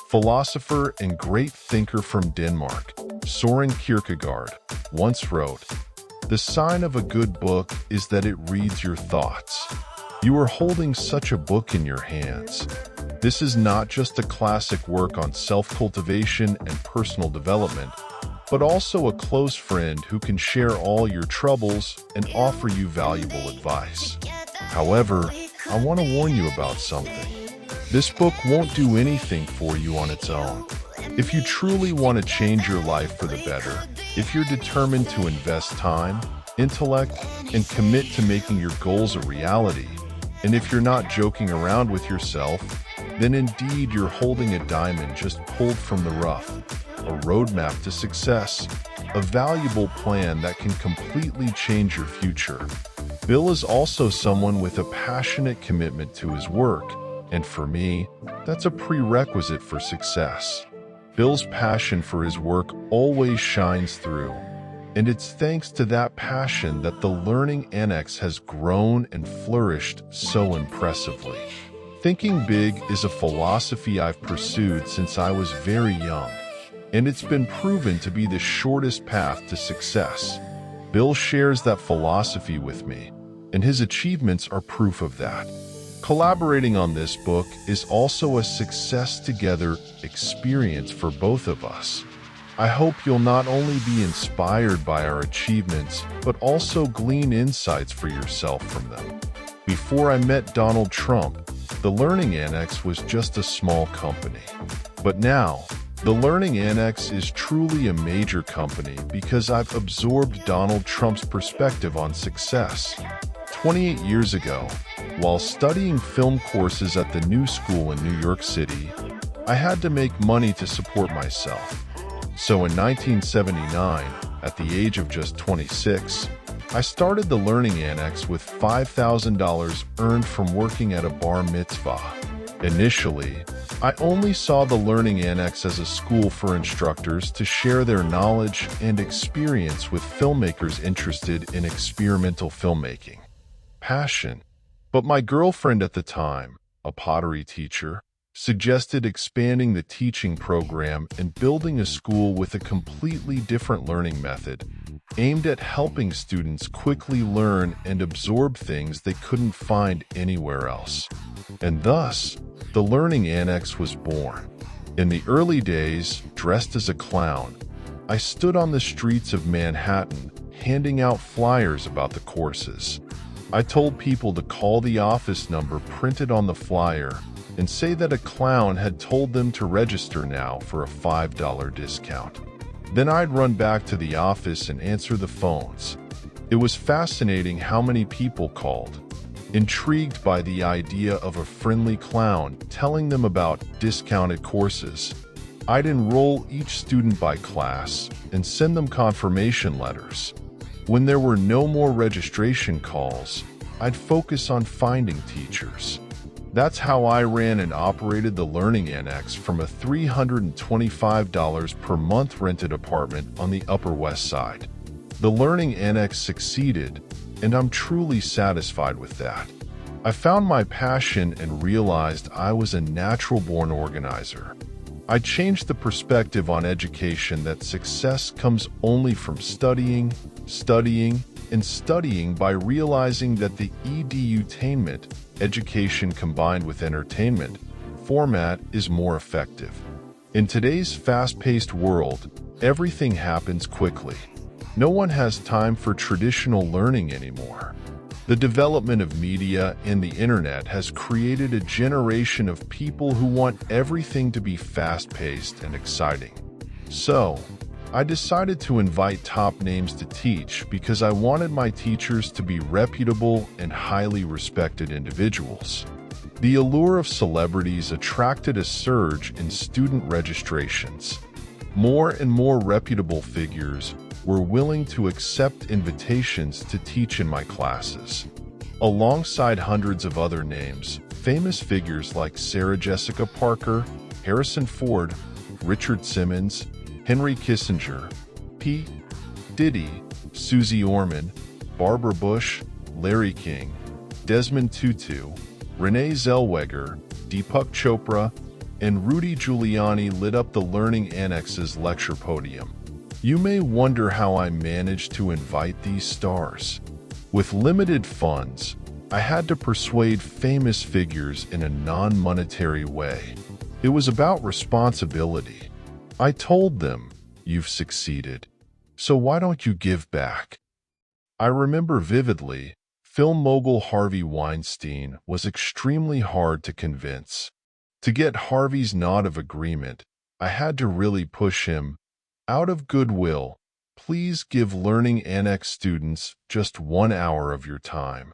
Philosopher and great thinker from Denmark, Søren Kierkegaard, once wrote, "The sign of a good book is that it reads your thoughts." You are holding such a book in your hands. This is not just a classic work on self-cultivation and personal development, but also a close friend who can share all your troubles and offer you valuable advice. However, I want to warn you about something. This book won't do anything for you on its own. If you truly want to change your life for the better, if you're determined to invest time, intellect, and commit to making your goals a reality, and if you're not joking around with yourself, then indeed you're holding a diamond just pulled from the rough, a roadmap to success, a valuable plan that can completely change your future. Bill is also someone with a passionate commitment to his work, and for me, that's a prerequisite for success. Bill's passion for his work always shines through, and it's thanks to that passion that the Learning Annex has grown and flourished so impressively. Thinking big is a philosophy I've pursued since I was very young, and it's been proven to be the shortest path to success. Bill shares that philosophy with me, and his achievements are proof of that. Collaborating on this book is also a success together experience for both of us. I hope you'll not only be inspired by our achievements, but also glean insights for yourself from them. Before I met Donald Trump, the Learning Annex was just a small company. But now, the Learning Annex is truly a major company because I've absorbed Donald Trump's perspective on success. 28 years ago, while studying film courses at the New School in New York City, I had to make money to support myself. So in 1979, at the age of just 26, I started the Learning Annex with $5,000 earned from working at a bar mitzvah. Initially, I only saw the Learning Annex as a school for instructors to share their knowledge and experience with filmmakers interested in experimental filmmaking. Passion. But my girlfriend at the time, a pottery teacher, suggested expanding the teaching program and building a school with a completely different learning method, aimed at helping students quickly learn and absorb things they couldn't find anywhere else. And thus, the Learning Annex was born. In the early days, dressed as a clown, I stood on the streets of Manhattan, handing out flyers about the courses. I told people to call the office number printed on the flyer and say that a clown had told them to register now for a $5 discount. Then I'd run back to the office and answer the phones. It was fascinating how many people called, intrigued by the idea of a friendly clown telling them about discounted courses. I'd enroll each student by class and send them confirmation letters. When there were no more registration calls, I'd focus on finding teachers. That's how I ran and operated the Learning Annex from a $325 per month rented apartment on the Upper West Side. The Learning Annex succeeded, and I'm truly satisfied with that. I found my passion and realized I was a natural-born organizer. I changed the perspective on education that success comes only from studying, and studying by realizing that the edutainment, education combined with entertainment, format is more effective. In today's fast-paced world, everything happens quickly. No one has time for traditional learning anymore. The development of media and the internet has created a generation of people who want everything to be fast-paced and exciting. So, I decided to invite top names to teach because I wanted my teachers to be reputable and highly respected individuals. The allure of celebrities attracted a surge in student registrations. More and more reputable figures were willing to accept invitations to teach in my classes. Alongside hundreds of other names, famous figures like Sarah Jessica Parker, Harrison Ford, Richard Simmons, Henry Kissinger, P. Diddy, Susie Orman, Barbara Bush, Larry King, Desmond Tutu, Renee Zellweger, Deepak Chopra, and Rudy Giuliani lit up the Learning Annex's lecture podium. You may wonder how I managed to invite these stars. With limited funds, I had to persuade famous figures in a non-monetary way. It was about responsibility. I told them, "You've succeeded, so why don't you give back?" I remember vividly, film mogul Harvey Weinstein was extremely hard to convince. To get Harvey's nod of agreement, I had to really push him. Out of goodwill, please give Learning Annex students just 1 hour of your time.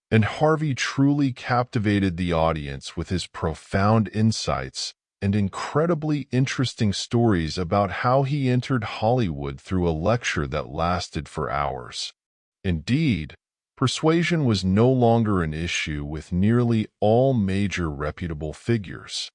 And Harvey truly captivated the audience with his profound insights and incredibly interesting stories about how he entered Hollywood through a lecture that lasted for hours. Indeed, persuasion was no longer an issue with nearly all major reputable figures.